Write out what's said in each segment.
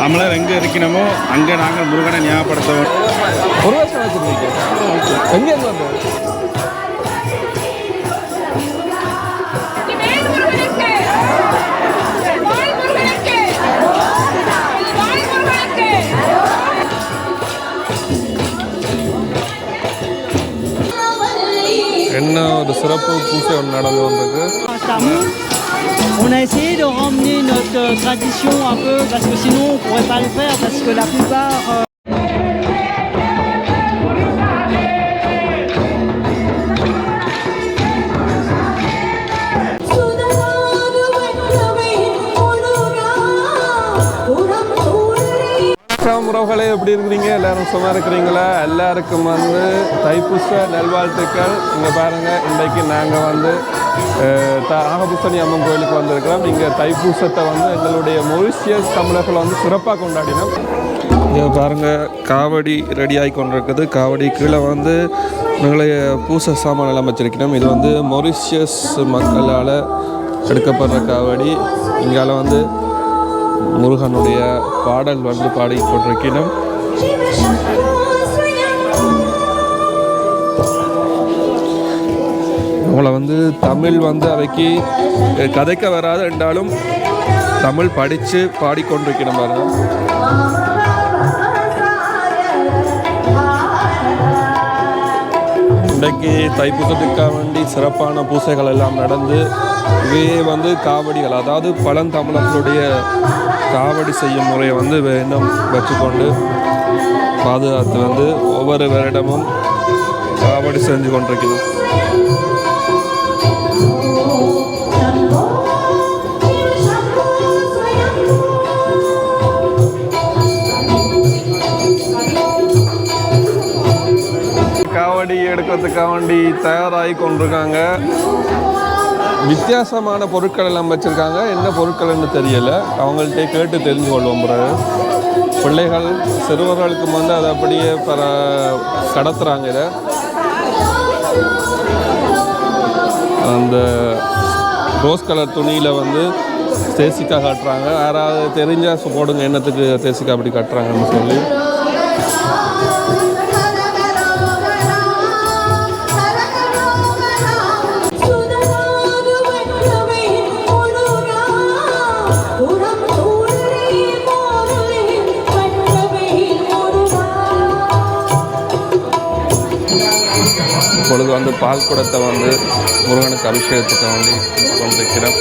தமிழர் எங்கே இருக்கணுமோ அங்கே நாங்கள் முருகனை ஞாபகப்படுத்தவும். ஒரு வருஷம் வச்சுருக்கீங்க எங்கே இருந்து வந்தோம்? என்ன ஒரு சிறப்பு பூசை ஒன்று நடந்து வந்திருக்கு. On a essayé de ramener notre tradition un peu parce que sinon on pourrait pas le faire parce que la plupart உறவுகளே எப்படி இருக்கிறீங்க? எல்லாரும் சும்மா இருக்கிறீங்களா? எல்லாருக்கும் வந்து தைப்பூச நல்வாழ்த்துக்கள். இங்கே பாருங்கள், இன்றைக்கு நாங்கள் வந்து நாகபூசணி அம்மன் கோயிலுக்கு வந்திருக்கிறோம். இங்கே தைப்பூசத்தை வந்து எங்களுடைய மொரிஷியஸ் தமிழர்கள் வந்து சிறப்பாக கொண்டாடினோம். இங்கே பாருங்கள், காவடி ரெடி ஆகி கொண்டிருக்குது. காவடி கீழே வந்து எங்களுடைய பூசை சாமான் எல்லாம் வச்சிருக்கணும். இது வந்து மொரிஷியஸ் மக்களால் எடுக்கப்படுற காவடி. இங்கால வந்து முருகனுடைய பாடல் வந்து பாடிக்கொண்டிருக்கணும். அவங்கள வந்து தமிழ் வந்து அவைக்கு கதைக்க வராது என்றாலும் தமிழ் படித்து பாடிக்கொண்டிருக்கணும். பாருங்க, இன்றைக்கு தைப்பூசத்துக்காக வேண்டி சிறப்பான பூசைகள் எல்லாம் நடந்து இவையே வந்து காவடிகள், அதாவது பழந்தமிழர்களுடைய காவடி செய்யும் முறையை வந்து இன்னும் வச்சுக்கொண்டு பாதுகாத்து வந்து ஒவ்வொரு வருடமும் காவடி செஞ்சு கொண்டிருக்கிறோம். காவடி எடுக்கிறதுக்காக வேண்டி தயாராகி கொண்டிருக்காங்க. வித்தியாசமான பொருட்கள் எல்லாம் வச்சுருக்காங்க. என்ன பொருட்கள்னு தெரியலை, அவங்கள்ட்ட கேட்டு தெரிஞ்சு கொள்வோம். பிறகு பிள்ளைகள் சிறுவர்களுக்கு வந்து அதை அப்படியே கடத்துகிறாங்க. இதை அந்த ரோஸ் கலர் துணியில் வந்து தேசிக்காய் காட்டுறாங்க. யாராவது தெரிஞ்சால் போடுங்க, என்னத்துக்கு தேசிக்காய் அப்படி காட்டுறாங்கன்னு சொல்லி. இப்பொழுது வந்து பால் குடத்தை வந்து முருகனுக்கு அபிஷேகத்துக்கு வேண்டி கொண்டிருக்கிறோம்.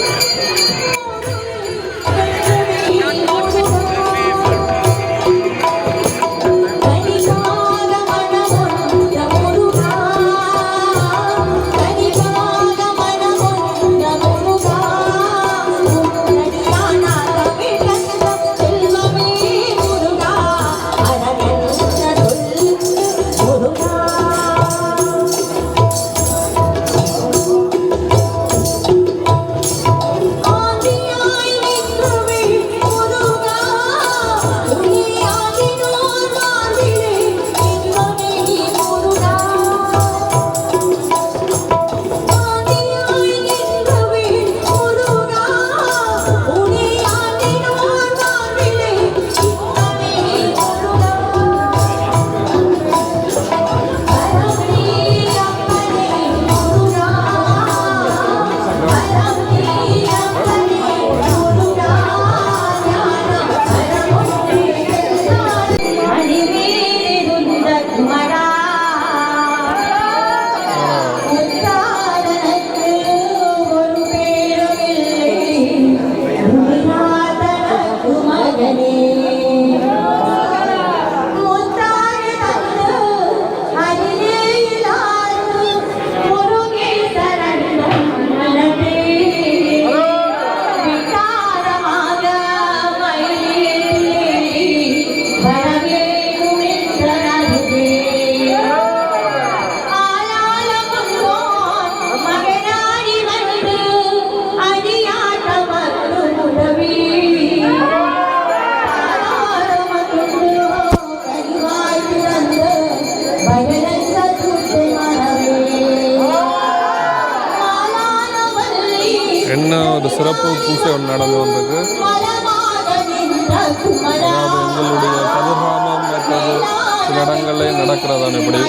என்ன ஒரு சிறப்பு பூசை ஒன்று நடந்து வந்தது. எங்களுடைய கதிர்காமம் மற்றது சில இடங்களில் நடக்கிறதான இப்படி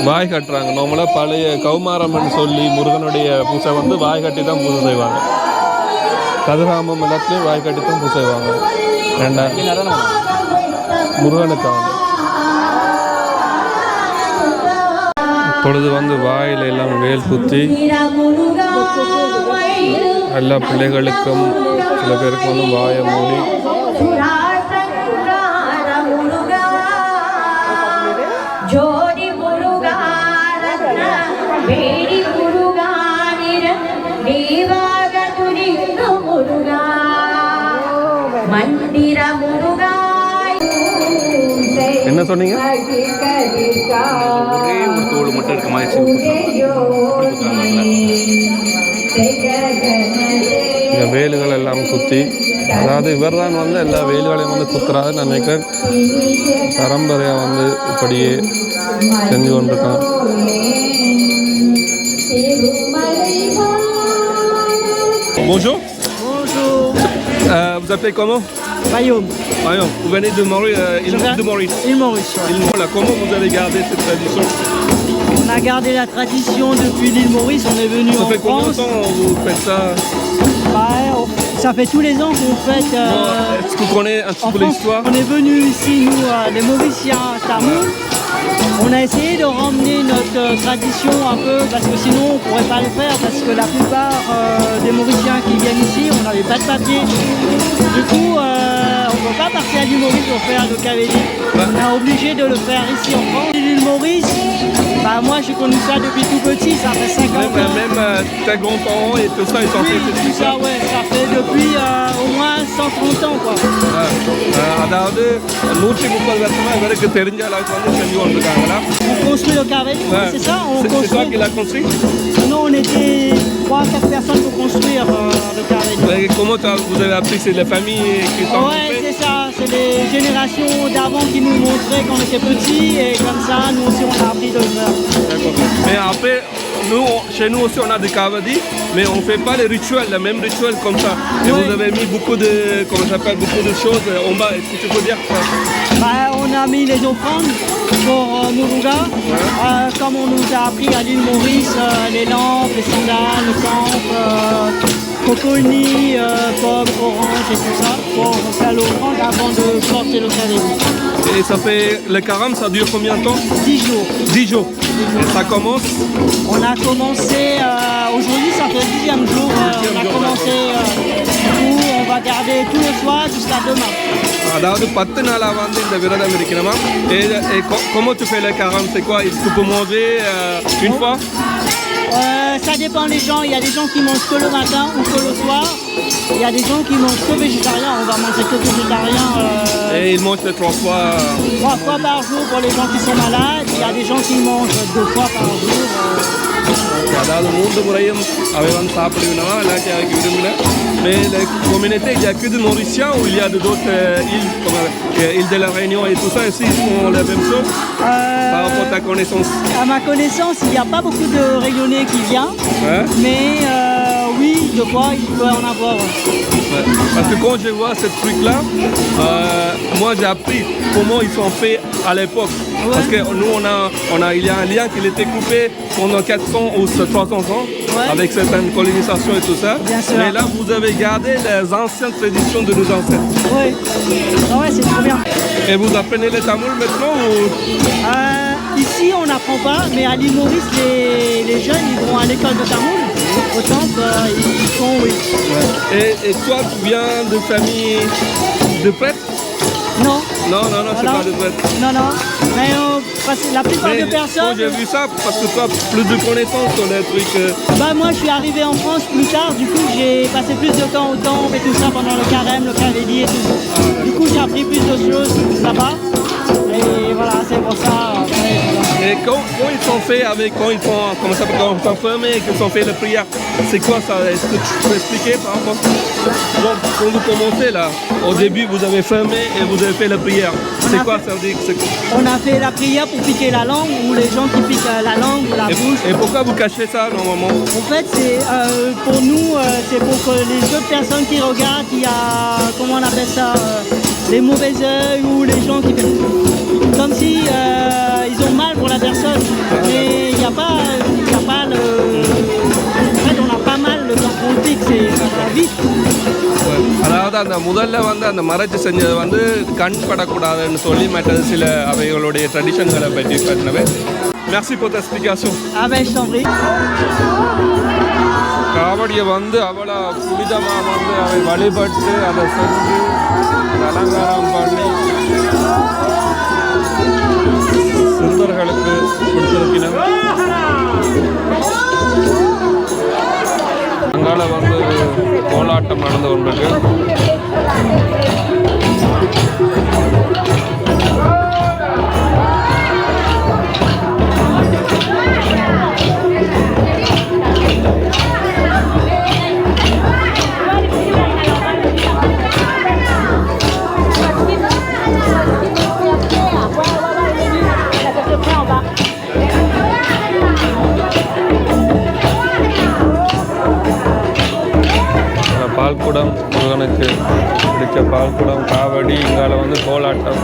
வாய் கட்டுறாங்க. நார்மலாக பழைய கௌமாரம்னு சொல்லி முருகனுடைய பூசை வந்து வாய் கட்டி தான் பூசை செய்வாங்க. கதிராமம் எல்லாத்துலேயும் வாய் கட்டி தான் பூசை செய்வாங்க. முருகனுக்காக இப்பொழுது வந்து வாயில் எல்லாம் வேல் குத்தி எல்லா பிள்ளைகளுக்கும் சில பேருக்கு வந்து வாயை மூடி என்ன சொன்னீங்க? ஒரே ஒரு தோல் மட்டும் இருக்க மாதிரி இந்த வேலுகள் எல்லாம் குத்தி, அதாவது இவர் தான் வந்து எல்லா வேலுகளையும் வந்து குத்துறாரு. நான் நினைக்கிறேன் பரம்பரையாக வந்து இப்படியே செஞ்சு கொண்டிருக்கான். Bonjour. Bonjour. Vous appelez comment? Royaume. Royaume. Vous venez de Maurice, de Maurice. Île Maurice. Ouais. Comment vous avez gardé cette tradition? On a gardé la tradition depuis l'île Maurice. On est venu en France. Ça fait combien de temps vous faites ça? Ça fait tous les ans qu'on fête. Est-ce que vous connaissez un petit peu l'histoire? On est venu ici, nous, les Mauriciens à Tamoul. On a essayé de ramener notre tradition un peu, parce que sinon on ne pourrait pas le faire, parce que la plupart des Mauriciens qui viennent ici, on n'avait pas de papier. Du coup, on ne peut pas partir à l'île Maurice pour faire le KVD. On est obligé de le faire ici en France. L'île Maurice, moi j'ai connu ça depuis tout petit, ça fait 50 ans. Même tes grands-parents et tout ça, ils sont fait tout ça, ouais, ça fait depuis au moins 130 ans, quoi. அதாவது 130 வருஷமா இவருக்கு தெரிஞ்ச அளவுக்கு வந்து செஞ்சு கொண்டிருக்காங்களா? On construit le carré, c'est ça? C'est toi qui l'as construit? Non, on était 3-4 personnes pour construire le carré. Comment vous avez appris? C'est les familles qui t'ont Ouais, c'est ça. C'est les générations d'avant qui nous montraient quand on était petits, et comme ça, nous aussi, on a appris de le faire. D'accord. Mais après, nous, chez nous aussi, on a des kavadi, mais on ne fait pas les rituels, les mêmes rituels comme ça. Et vous avez mis beaucoup de, comment ça s'appelle, beaucoup de choses en bas. Est-ce que tu peux dire ça? On a mis les offrandes pour Muruga, comme on nous a appris à l'île Maurice, les lampes, les sandales, le camp, coconi, pommes, oranges et tout ça, pour faire l'offrande avant de porter le carré. Et ça fait, le karam, ça dure combien de temps? 10 jours. 10 jours. Et ça commence? On a commencé, aujourd'hui ça fait le 10e jour, on a commencé, du coup on va garder tout le soir jusqu'à demain. அதாவது 10 நாளாக வந்து இந்த விரதம் இருக்கணுமா? Et comment tu fais le karam? C'est quoi? Tu peux manger une fois? Ça dépend des gens. Il y a des gens qui mangent que le matin ou que le soir. Il y a des gens qui mangent que végétarien. On va manger que végétarien. Et ils mangent les 3 fois. 3 fois par jour pour les gens qui sont malades. Il y a des gens qui mangent 2 fois par jour. அதாவது 3 முறையும் அவை வந்து சாப்பிடுவினா இல்லாட்டி அதுக்கு விரும்பல. Mais la communauté, il n'y a que des Mauriciens ou il y a d'autres îles comme l'île de la Réunion et tout ça ici, ils font la même chose par rapport à ta connaissance? À ma connaissance, il n'y a pas beaucoup de Réunionnais qui viennent. Hein? Mais oui, je crois il peut en avoir. Ouais. Parce que quand je vois ce truc-là, moi j'ai appris comment ils sont faits à l'époque. Ouais. Parce que nous, il y a un lien qui était coupé pendant 400 ou 300 ans Ouais. avec certaines colonisations et tout ça. Bien sûr. Mais là, vous avez gardé les anciennes traditions de nos ancêtres. Oui. Ah ouais, c'est trop bien. Et vous apprenez le tamoul maintenant ou... Ici, on n'apprend pas, mais à l'île Maurice, les jeunes, ils vont à l'école de Tamoul. Au temple, ils font, oui. Ouais. Et toi, tu viens de famille de prêtres? Non. Non, c'est Alors, pas de prêtres. Non. Mais parce que la plupart Mais de personnes... quand j'ai vu ça, parce que toi, plus de connaissances sur les trucs... Bah, moi, je suis arrivé en France plus tard. Du coup, j'ai passé plus de temps au temple et tout ça pendant le carême, le Cavédi et tout ça. Du coup, j'ai appris plus de choses là-bas. Et voilà, c'est pour ça. Après, voilà. Et quand ils sont faits avec, quand ils sont, comment ça s'appelle, quand ils sont fermés et qu'ils sont faits la prière, c'est quoi ça? Est-ce que tu peux expliquer par rapport? Donc, quand vous commencez là, au début vous avez fermé et vous avez fait la prière. C'est quoi ça veut dire? On a fait la prière pour piquer la langue, ou les gens qui piquent la langue ou la bouche. Et pourquoi vous cachez ça normalement? En fait, c'est pour nous, c'est pour que les autres personnes qui regardent, il y a, comment on appelle ça, les mauvais œils ou les gens qui... Comme si ils ont mal pour la personne. Mais il n'y a pas le... En fait, on a pas mal le temps qu'on pique, ça va vite. அதாவது அந்த முதல்ல வந்து அந்த மறைச்சு செஞ்சது வந்து கண் படக்கூடாதுன்னு சொல்லி மற்றது சில அவைகளுடைய ட்ரெடிஷன்களை பற்றி காட்டினவே. Merci pour ta explication. Ah ben, je t'en prie. காவடியை வந்து அவ்வளோ புனிதமாக வந்து அவை வழிபட்டு அதை செஞ்சு அலங்காரம் பண்ணி சிறுவர்களுக்கு கொடுத்திருக்கிறார். அங்கால வந்து கோலாட்டம் நடந்து கொண்டிருக்கு. பால்குடம் முருகனுக்கு பிடிச்ச பால்குடம், காவடி, இங்கால வந்து கோலாட்டம்.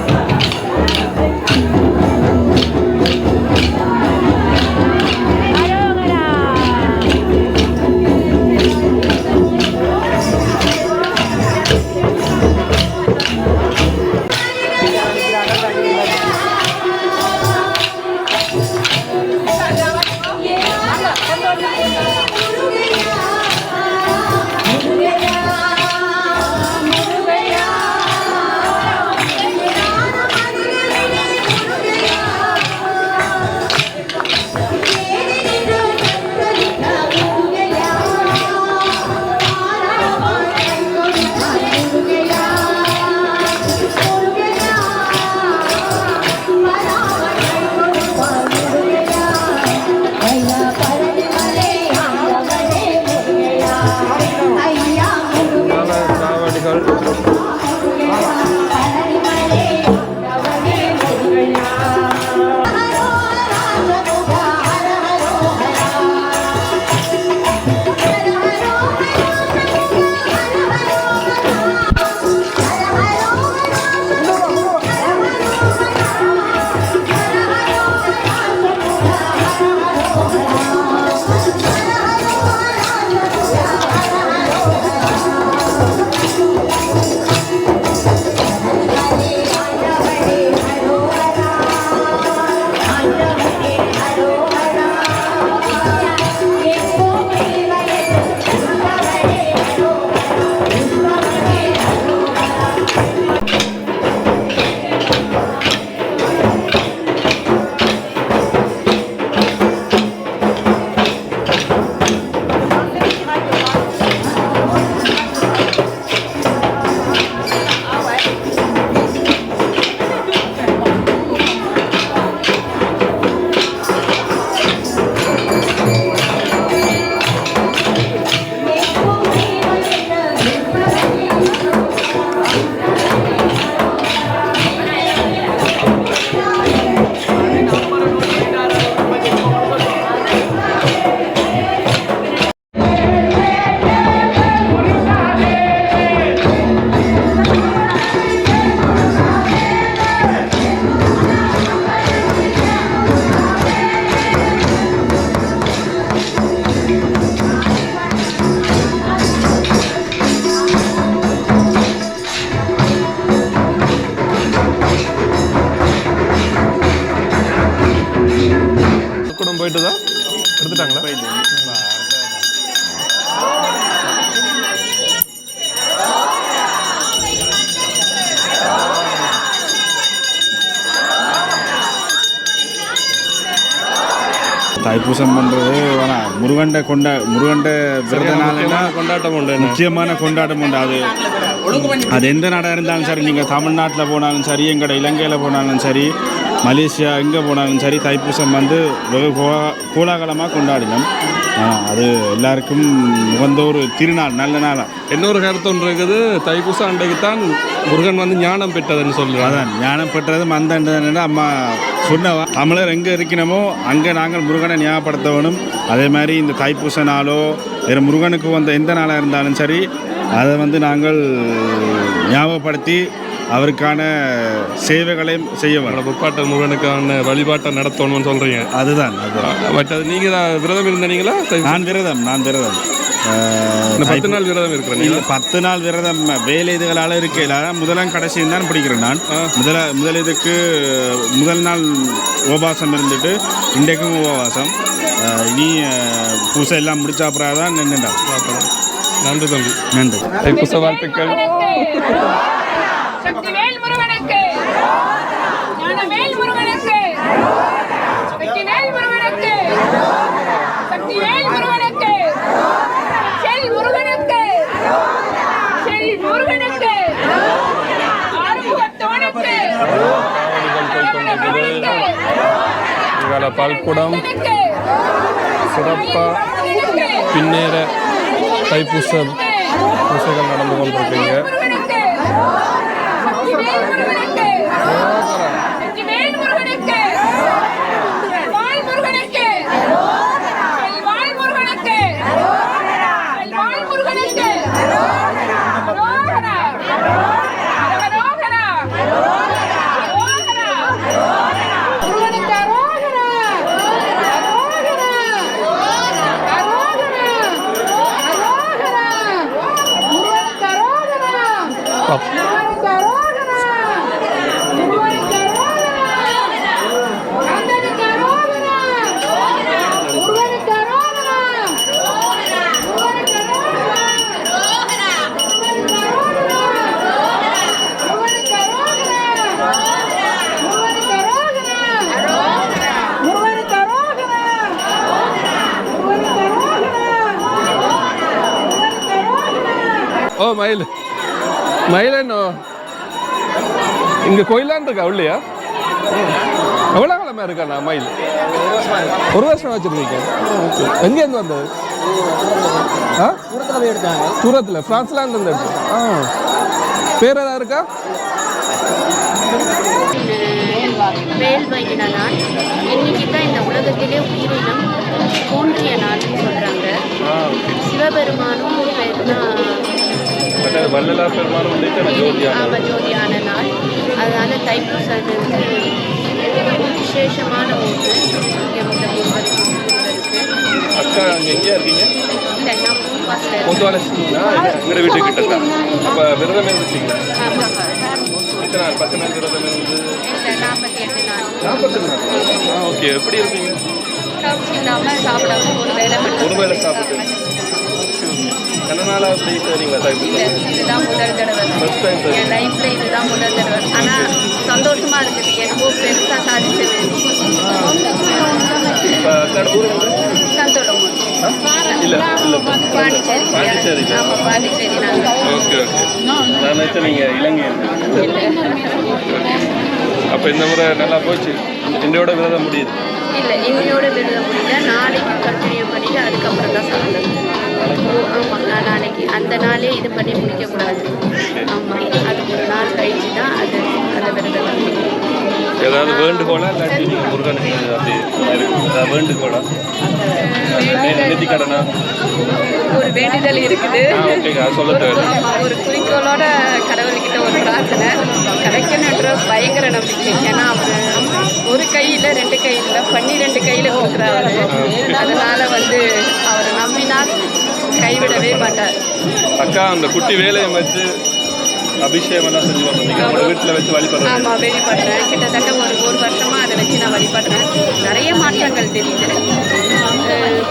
போயிட்டு தான் எடுத்துட்டாங்களா? தைப்பூசம் பண்ணுறது முருகண்ட விரத நாள்னா கொண்டாட்டம் உண்டு. முக்கியமான கொண்டாட்டம் உண்டு. அது எந்த நாடாக இருந்தாலும் சரி, நீங்கள் தமிழ்நாட்டில் போனாலும் சரி, எங்களோட இலங்கையில் போனாலும் சரி, மலேசியா எங்கே போனாலும் சரி, தைப்பூசம் வந்து வெகு கோலாகலமாக கொண்டாடினோம். அது எல்லாருக்கும் உகந்த ஒரு திருநாள், நல்ல நாளாக. இன்னொரு கருத்து ஒன்று இருக்குது, தைப்பூசம் அன்றைக்கு தான் முருகன் வந்து ஞானம் பெற்றதுன்னு சொல்லுவாங்க. அதான் ஞானம் பெற்றது மந்தண்டதுன்னு அம்மா சொன்னவா. தமிழர் எங்கே இருக்கணுமோ அங்கே நாங்கள் முருகனை ஞாபகப்படுத்தவனும். அதே மாதிரி இந்த தைப்பூச நாளோ வேறு முருகனுக்கு வந்த எந்த நாளாக இருந்தாலும் சரி, அதை வந்து நாங்கள் ஞாபகப்படுத்தி அவருக்கான சேவைகளையும் செய்ய வேணும். முற்பாட்ட முருகனுக்கான வழிபாட்டை நடத்தணும்னு சொல்கிறீங்க. அதுதான். பட் அது நீங்கள் விரதம் இருந்தீங்களா? நான் விரதம் இந்த 10 நாள் விரதம் இருக்கிறேன். 10 நாள் விரதம் வேலை இதுகளால் இருக்கையில் முதலாம் கடைசியும் தான் பிடிக்கிறேன் நான். முதல் இதுக்கு முதல் நாள் உபவாசம் இருந்துட்டு இன்றைக்கும் உபவாசம். இனி பூசை எல்லாம் முடிச்ச அப்புறம் தான் நின்றுட்டா. நன்றி தம்பி. நன்றி. தைப்பூச வாழ்த்துக்கள். சக்திவேல் முருகனுக்கு, ஞானவேல் முருகனுக்கு, வெற்றிவேல் முருகனுக்கு, சக்திவேல் முருகனுக்கு, செல் முருகனுக்கு, செல் முருகனுக்கு, ஆறுமுகத்தோனுக்கு, இங்கால பால்குடம் சிறப்பாக பின்னேற தைப்பூச பூசைகள் நடந்து கொண்டிருக்கீங்க. ஓ மயில் என்ன இங்கே கோயிலான் இருக்கா உள்ளையா? எவ்வளோ கிழமை இருக்காண்ணா மயில்? ஒரு வருஷம் வச்சுருக்கீங்க. எங்கேருந்து வந்தது? தூரத்தில் ஃப்ரான்ஸ்லேருந்து இருந்து எடுத்து. பேர் ஏதாவது இருக்கா? வேல் வைகின நாள். இன்னைக்கு தான் இந்த உலகத்திலே உயிரினம் தோன்றிய நாள்னு சொல்கிறாங்க. சிவபெருமானும் வள்ளலார் பெருமானும் ஜோதியான நாள். அதனால தைப்பூசம் விசேஷமான ஒன்று. இங்கே உள்ள முருகருக்கு அக்கா அங்கே எங்கேயா இருக்கீங்க? இல்லை, நான் எங்கள் வீட்டுக்கிட்ட. அப்போ விரதம் இருந்துச்சிங்களா? ஆமாம். எத்தனை நாள்? 10 நாள் விரதம் இருந்து? 48 நாள். 48 நாள். ஓகே. எப்படி இருந்தீங்க? கவுச்சி இல்லாமல் சாப்பிடாம ஒரு வேளை சாப்பிட்டு நாளாக அப்படி சரிங்களா? இல்லை, இதுதான் முதல் தடவை. என் லைஃப்பில் இதுதான் முதல் தடவை. ஆனால் சந்தோஷமாக இருக்குது. என்னவோ பெருசாக சாதிச்சது. சந்தோஷம். இல்லை பாண்டிச்சேரி. ஆமாம், பாண்டிச்சேரி. Okay okay. நான் நினச்சேன் நீங்கள் இலங்கை. அப்போ இந்த முறை நல்லா போச்சு. இன்றையோட விரதம் முடியுது? இல்லை, இன்னையோட விரதம் முடியல. நாளைக்கு கண்டினியூ பண்ணிவிட்டு அதுக்கப்புறம் தான் சாப்பிடணும். ஆமாம், நான் நாளைக்கு அந்த நாளே இது பண்ணி முடிக்கக்கூடாது. ஆமாம், அது ஒரு நாள் கழிச்சு தான் அந்த விரதம். ஏதாவது வேண்டுகோளா இல்லாட்டி நீங்கள் முருகனுக்கு அப்படி ஏதாவது வேண்டுகோளா? கடனா ஒரு வேண்டுதல் இருக்குது. ஒரு குறிக்கோளோட கடவுள்கிட்ட ஒரு பிரார்த்தனை கிடைக்கணுன்ற பயங்கர நம்பிக்கை. ஏன்னா அவர் ஒரு கையில் 2 கையில் 12 கையில் கொடுக்குறாரு. அதனால் அவர் நம்பினால் கைவிடவே மாட்டார். அக்கா அந்த குட்டி வேலையை வச்சு அபிஷேகம் எல்லாம் செஞ்சு வந்தீங்க உங்களோட வீட்டில் வச்சு வழிபடுறேன். ஆமாம், வழிபடுறேன். கிட்டத்தட்ட ஒரு வருஷமாக அதை வச்சு நான் வழிபடுறேன். நிறைய மாற்றங்கள் தெரியுது.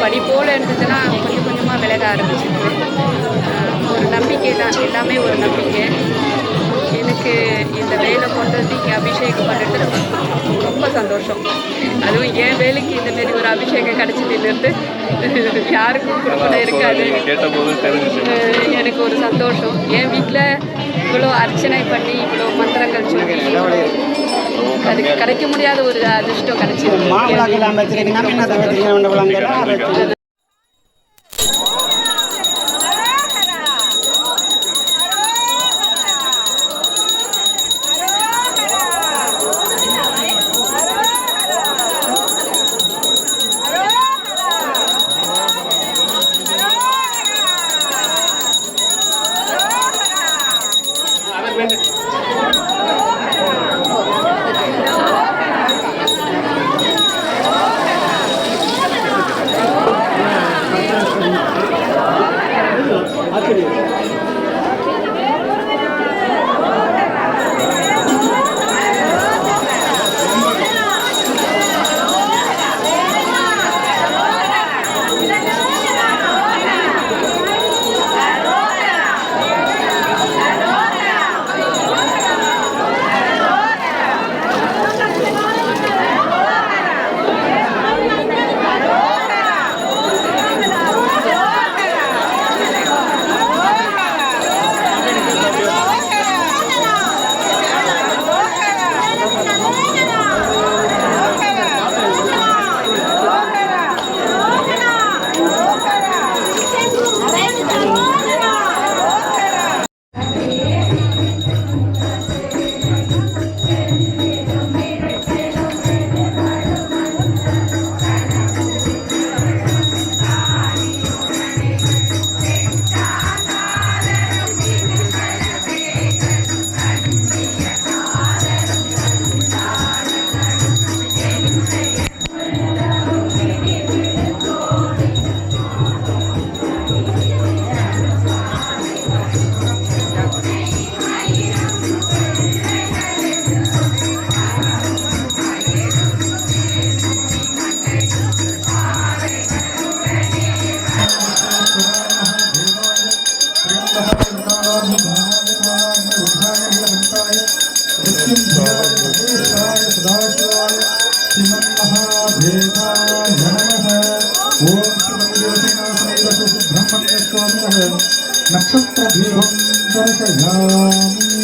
படிப்போல் இருந்ததுன்னா கொஞ்சம் கொஞ்சமாக விலக ஆரம்பிச்சிருக்கு. ஒரு நம்பிக்கை தான், எல்லாமே ஒரு நம்பிக்கை. எனக்கு இந்த வேலை கொண்டு வந்து இங்கே அபிஷேகம் பண்ணிட்டு ரொம்ப சந்தோஷம். அதுவும் என் வேலைக்கு இந்த மாரி ஒரு அபிஷேகம் கிடைச்சதுலேருந்து யாருக்கும் கொடுக்கணும் இருக்காது. கேட்டபோது தெரிஞ்சிச்சு எனக்கு ஒரு சந்தோஷம். என் வீட்டில் இவ்வளோ அர்ச்சனை பண்ணி இவ்வளோ மந்திரங்கள் சொல்லி அதுக்கு கிடைக்க முடியாத ஒரு அதிர்ஷ்டம் கிடைச்சிருக்கு. नक्षत्र दर्शयामि